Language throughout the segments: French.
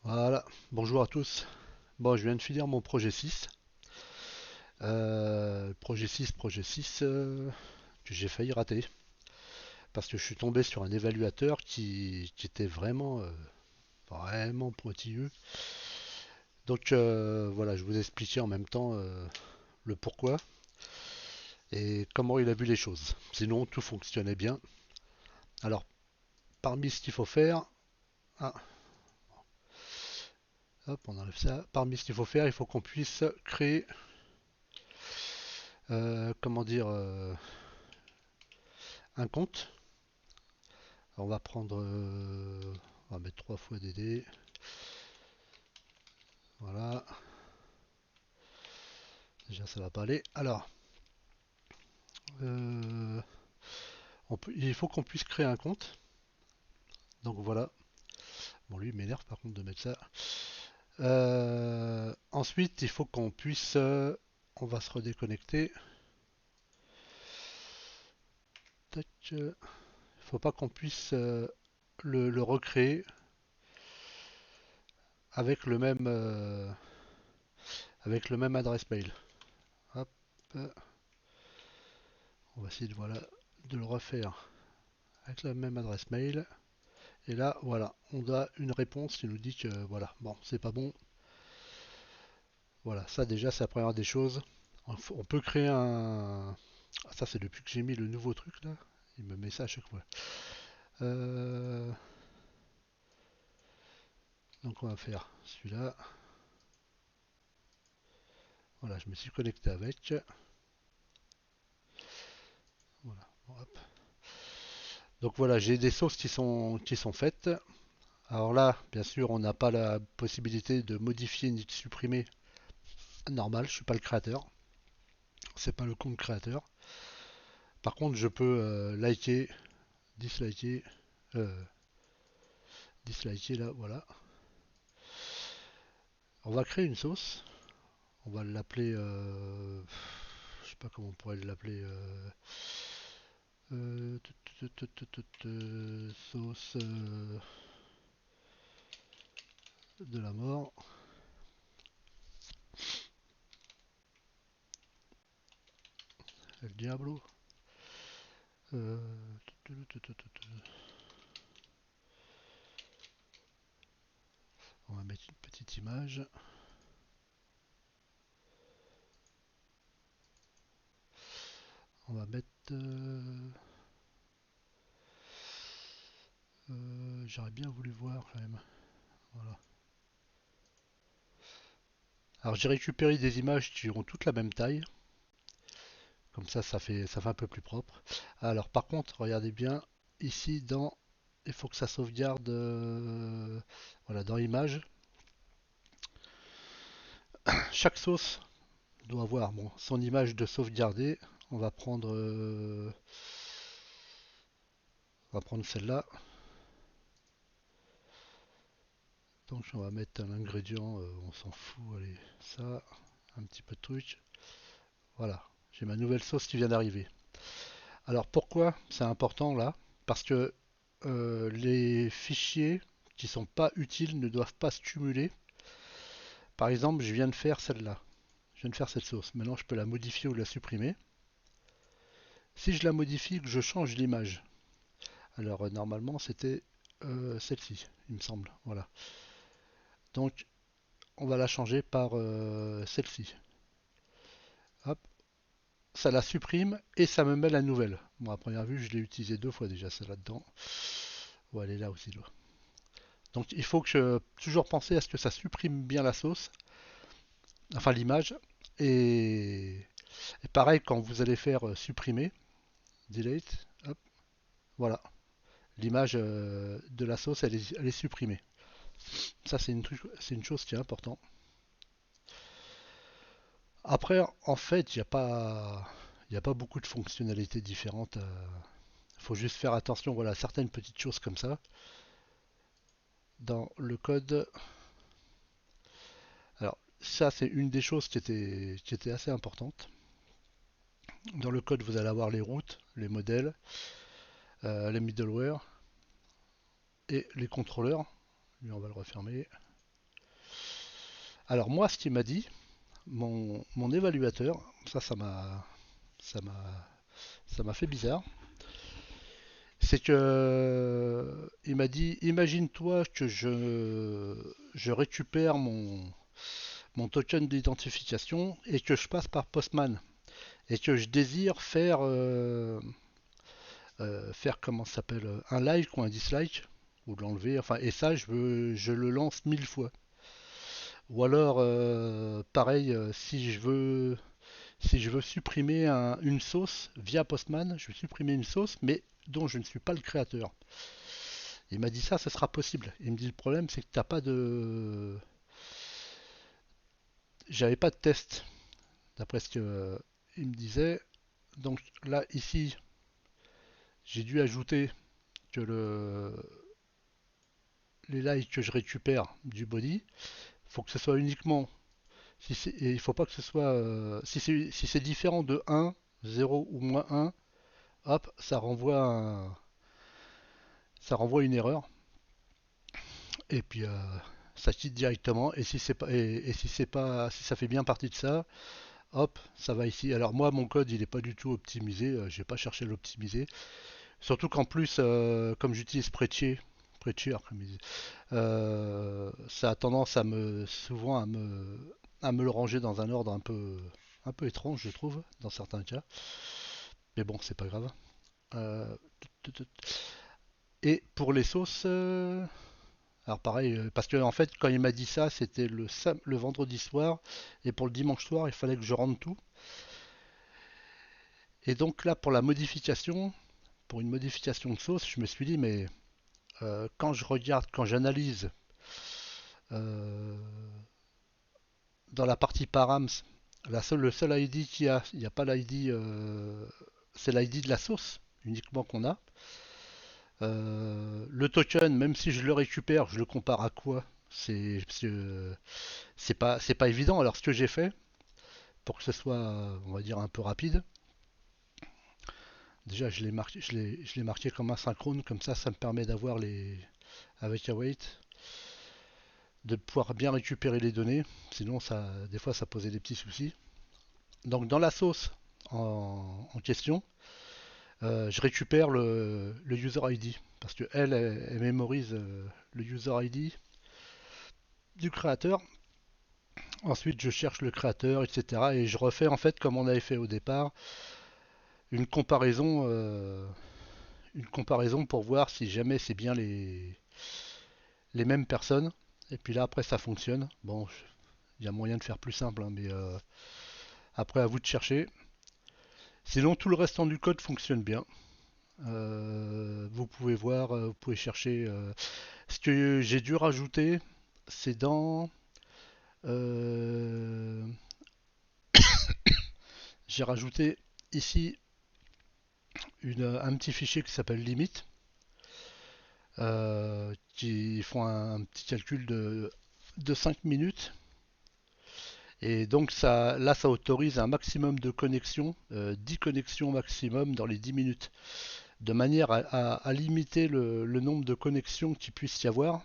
Voilà, bonjour à tous. Bon, je viens de finir mon projet 6. Projet 6 que j'ai failli rater parce que je suis tombé sur un évaluateur qui était vraiment pointilleux. Donc voilà, je vous expliquais en même temps le pourquoi et comment il a vu les choses. Sinon, tout fonctionnait bien. Alors, parmi ce qu'il faut faire, ah, hop, on enlève ça. Parmi ce qu'il faut faire, il faut qu'on puisse créer, comment dire, un compte. Alors, on va mettre 3 fois DD. Voilà, déjà ça va pas aller. Alors, euh, il faut qu'on puisse créer un compte. Donc voilà. Bon, lui il m'énerve par contre de mettre ça. Ensuite, il faut qu'on puisse. On va se redéconnecter. Tac. Il faut pas qu'on puisse le recréer avec le même adresse mail. Hop. On va essayer de le refaire avec la même adresse mail. Et là, voilà, on a une réponse qui nous dit que voilà, bon, c'est pas bon. Voilà, ça déjà, c'est la première des choses. On peut créer un. Ah, ça, c'est depuis que j'ai mis le nouveau truc là. Il me met ça à chaque fois. Euh, Donc, on va faire celui-là. Voilà, je me suis connecté avec. Voilà, bon, hop. Donc, voilà, j'ai des sauces qui sont faites. Alors là, bien sûr, on n'a pas la possibilité de modifier ni de supprimer. Normal, je suis pas le créateur. C'est pas le compte créateur. Par contre, je peux liker, disliker, euh, disliker là, voilà. On va créer une sauce. On va l'appeler, je sais pas comment on pourrait l'appeler, sauce de la mort. El Diablo. Euh, on va mettre une petite image. On va mettre. J'aurais bien voulu voir quand même. Voilà. Alors j'ai récupéré des images qui ont toutes la même taille. Comme ça fait un peu plus propre. Alors par contre, regardez bien ici il faut que ça sauvegarde voilà, dans image. Chaque sauce doit avoir bon, son image de sauvegarder. On va prendre, celle-là. Donc on va mettre un ingrédient, on s'en fout, allez, ça, un petit peu de truc. Voilà, j'ai ma nouvelle sauce qui vient d'arriver. Alors pourquoi c'est important là? Parce que les fichiers qui sont pas utiles ne doivent pas se cumuler. Par exemple, je viens de faire celle-là. Je viens de faire cette sauce. Maintenant, je peux la modifier ou la supprimer. Si je la modifie, que je change l'image. Alors, normalement, c'était celle-ci, il me semble. Voilà. Donc, on va la changer par celle-ci. Hop, ça la supprime et ça me met la nouvelle. Bon, à première vue, je l'ai utilisé 2 fois déjà, celle-là dedans. Ou elle est là aussi. Là. Donc, il faut que toujours penser à ce que ça supprime bien la sauce, enfin l'image. Et pareil, quand vous allez faire supprimer, delete, hop, voilà. L'image de la sauce, elle est supprimée. Ça, c'est une chose qui est importante. Après, en fait, il n'y a pas beaucoup de fonctionnalités différentes. Il faut juste faire attention, voilà, à certaines petites choses comme ça. Dans le code, alors ça, c'est une des choses qui était assez importante. Dans le code, vous allez avoir les routes, les modèles, les middleware et les contrôleurs. Lui, on va le refermer. Alors moi, ce qu'il m'a dit, mon évaluateur, ça m'a, ça m'a fait bizarre. C'est que il m'a dit, imagine-toi que je récupère mon token d'identification et que je passe par Postman et que je désire faire comment ça s'appelle, un like ou un dislike ou de l'enlever. Enfin, et ça, je le lance 1000 fois. Ou alors, pareil, si je veux supprimer une sauce via Postman, je veux supprimer une sauce, mais dont je ne suis pas le créateur. Il m'a dit ça, ce sera possible. Il me dit le problème, c'est que t'as pas de, j'avais pas de test, d'après ce que il me disait. Donc là, ici, j'ai dû ajouter que les likes que je récupère du body, faut que ce soit uniquement, et il faut pas que ce soit, si c'est différent de 1, 0 ou moins 1, hop, ça renvoie une erreur. Et puis ça quitte directement. Et si c'est pas, et si c'est pas, si ça fait bien partie de ça, hop, ça va ici. Alors moi, mon code, il n'est pas du tout optimisé. J'ai pas cherché à l'optimiser. Surtout qu'en plus, comme j'utilise Prettier, comme ils disent, ça a tendance souvent à me le ranger dans un ordre un peu étrange, je trouve, dans certains cas. Mais bon, c'est pas grave. Euh, et pour les sauces, alors pareil, parce que en fait, quand il m'a dit ça, c'était le vendredi soir, et pour le dimanche soir, il fallait que je rentre tout. Et donc là, pour la modification, pour une modification de sauce, je me suis dit, mais quand je regarde, quand j'analyse euh, dans la partie params, le seul ID qu'il y a, il n'y a pas l'ID, c'est l'ID de la sauce uniquement qu'on a. Le token, même si je le récupère, je le compare à quoi? C'est pas évident. Alors ce que j'ai fait, pour que ce soit, on va dire, un peu rapide, déjà je l'ai marqué comme asynchrone, comme ça me permet d'avoir avec Await, de pouvoir bien récupérer les données. Sinon, des fois, ça posait des petits soucis. Donc dans la sauce en question, je récupère le user ID parce que elle mémorise le user ID du créateur. Ensuite, je cherche le créateur, etc. Et je refais en fait comme on avait fait au départ, une comparaison, euh, une comparaison pour voir si jamais c'est bien les mêmes personnes. Et puis là, après, ça fonctionne. Bon, il y a moyen de faire plus simple, hein, mais après, à vous de chercher. Sinon, tout le restant du code fonctionne bien. Vous pouvez voir, vous pouvez chercher. Ce que j'ai dû rajouter, c'est euh, j'ai rajouté ici un petit fichier qui s'appelle limit, qui font un petit calcul de 5 minutes. Et donc là, ça autorise un maximum de connexions, 10 connexions maximum dans les 10 minutes, de manière à limiter le nombre de connexions qu'il puisse y avoir.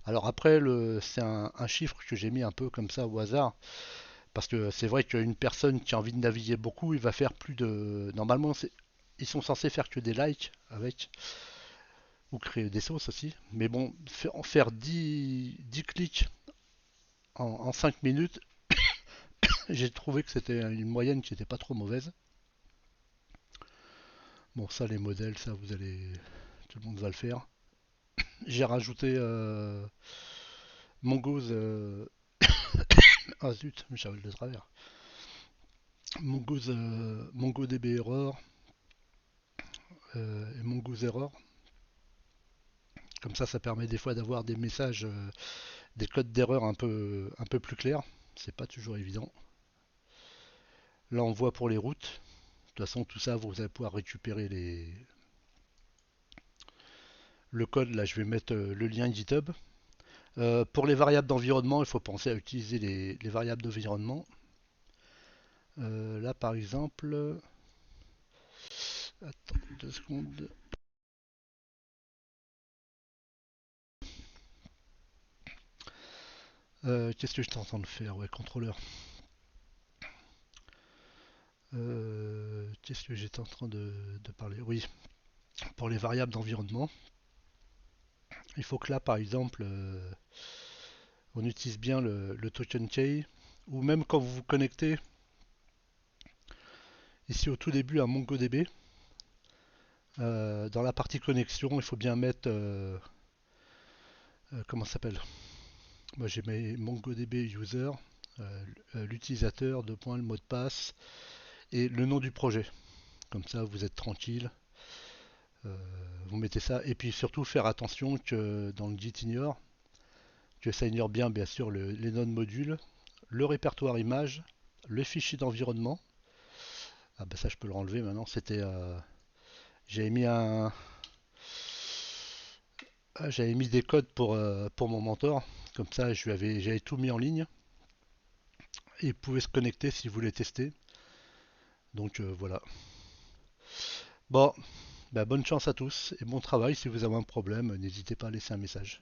Alors après, c'est un chiffre que j'ai mis un peu comme ça au hasard, parce que c'est vrai qu'une personne qui a envie de naviguer beaucoup, il va faire plus de... Normalement, ils sont censés faire que des likes avec, ou créer des sauces aussi. Mais bon, faire 10 clics en 5 minutes, j'ai trouvé que c'était une moyenne qui n'était pas trop mauvaise. Bon, ça, les modèles, ça, tout le monde va le faire. J'ai rajouté Mongoose. Ah zut, j'avais de travers. Mongoose, MongoDB Error et Mongoose Error. Comme ça permet des fois d'avoir des messages, des codes d'erreur un peu plus clairs. C'est pas toujours évident. Là, on voit pour les routes. De toute façon, tout ça, vous allez pouvoir récupérer le code. Là, je vais mettre le lien GitHub. Pour les variables d'environnement, il faut penser à utiliser les variables d'environnement. Là, par exemple, attends 2 secondes. Qu'est-ce que j'étais en train de faire? Ouais, contrôleur. Qu'est-ce que j'étais en train de parler? Oui, pour les variables d'environnement, il faut que là, par exemple, on utilise bien le token key, ou même quand vous vous connectez, ici au tout début à MongoDB, dans la partie connexion, il faut bien mettre, comment ça s'appelle? Moi j'ai mis MongoDB user, l'utilisateur, deux points, le mot de passe, et le nom du projet. Comme ça, vous êtes tranquille. Euh, vous mettez ça. Et puis surtout, faire attention que dans le Gitignore, que ça ignore bien sûr, les nodes modules, le répertoire image, le fichier d'environnement. Ah bah ça, je peux le renlever maintenant. J'avais mis j'avais mis des codes pour mon mentor. Comme ça, j'avais tout mis en ligne. Et il pouvait se connecter s'il voulait tester. Donc voilà. Bon, bah, bonne chance à tous et bon travail. Si vous avez un problème, n'hésitez pas à laisser un message.